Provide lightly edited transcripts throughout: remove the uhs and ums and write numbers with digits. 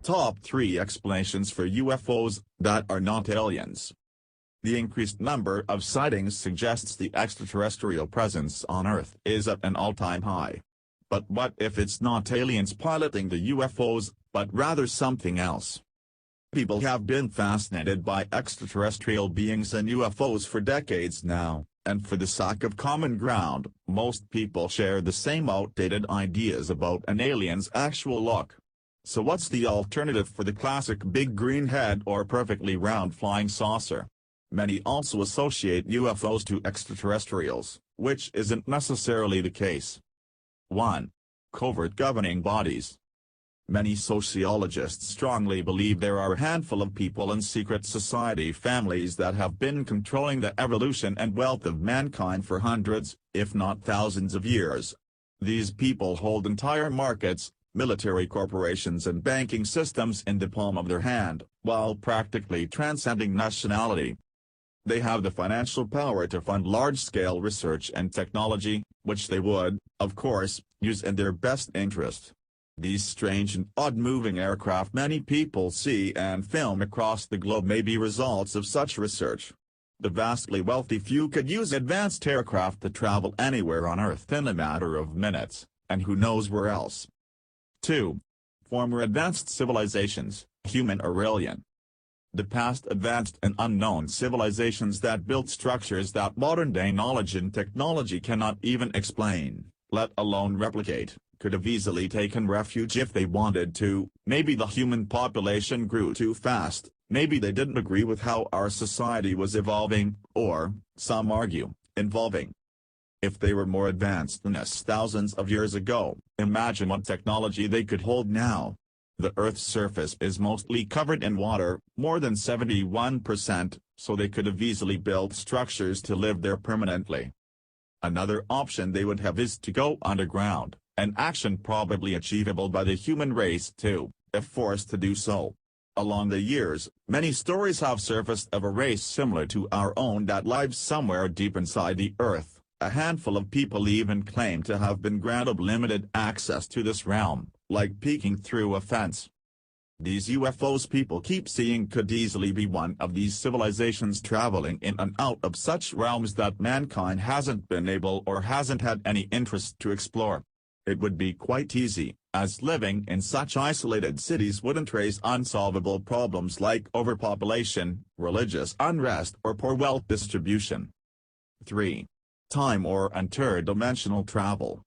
Top 3 explanations for UFOs that are not aliens. The increased number of sightings suggests the extraterrestrial presence on Earth is at an all-time high. But what if it's not aliens piloting the UFOs, but rather something else? People have been fascinated by extraterrestrial beings and UFOs for decades now, and for the sake of common ground, most people share the same outdated ideas about an alien's actual look. So what's the alternative for the classic big green head or perfectly round flying saucer? Many also associate UFOs to extraterrestrials, which isn't necessarily the case. 1. Covert governing bodies. Many sociologists strongly believe there are a handful of people in secret society families that have been controlling the evolution and wealth of mankind for hundreds, if not thousands of years. These people hold entire markets, military corporations and banking systems in the palm of their hand, while practically transcending nationality. They have the financial power to fund large-scale research and technology, which they would, of course, use in their best interest. These strange and odd-moving aircraft many people see and film across the globe may be results of such research. The vastly wealthy few could use advanced aircraft to travel anywhere on Earth in a matter of minutes, and who knows where else. 2. Former advanced civilizations, human or alien. The past advanced and unknown civilizations that built structures that modern-day knowledge and technology cannot even explain, let alone replicate, could have easily taken refuge if they wanted to. Maybe the human population grew too fast, maybe they didn't agree with how our society was evolving, or, some argue, evolving. If they were more advanced than us thousands of years ago, imagine what technology they could hold now. The Earth's surface is mostly covered in water, more than 71%, so they could have easily built structures to live there permanently. Another option they would have is to go underground, an action probably achievable by the human race too, if forced to do so. Along the years, many stories have surfaced of a race similar to our own that lives somewhere deep inside the Earth. A handful of people even claim to have been granted limited access to this realm, like peeking through a fence. These UFOs people keep seeing could easily be one of these civilizations traveling in and out of such realms that mankind hasn't been able or hasn't had any interest to explore. It would be quite easy, as living in such isolated cities wouldn't raise unsolvable problems like overpopulation, religious unrest or poor wealth distribution. 3. Time or interdimensional travel.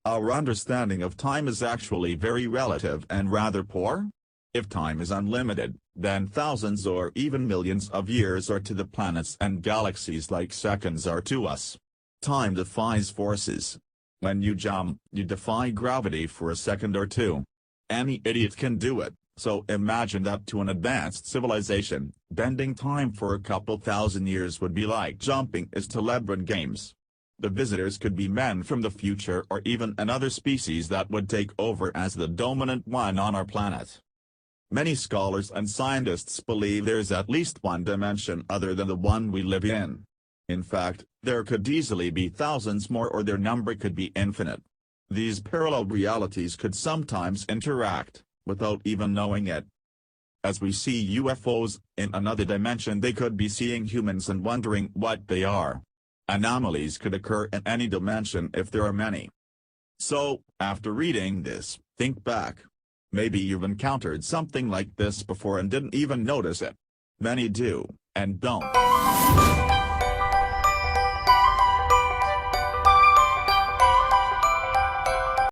Our understanding of time is actually very relative and rather poor. If time is unlimited, then thousands or even millions of years are to the planets and galaxies like seconds are to us. Time defies forces. When you jump, you defy gravity for a second or two. Any idiot can do it, so imagine that to an advanced civilization, bending time for a couple thousand years would be like jumping is to LeBron games. The visitors could be men from the future or even another species that would take over as the dominant one on our planet. Many scholars and scientists believe there's at least one dimension other than the one we live in. In fact, there could easily be thousands more or their number could be infinite. These parallel realities could sometimes interact, without even knowing it. As we see UFOs in another dimension, they could be seeing humans and wondering what they are. Anomalies could occur in any dimension if there are many. So, after reading this, think back. Maybe you've encountered something like this before and didn't even notice it. Many do, and don't.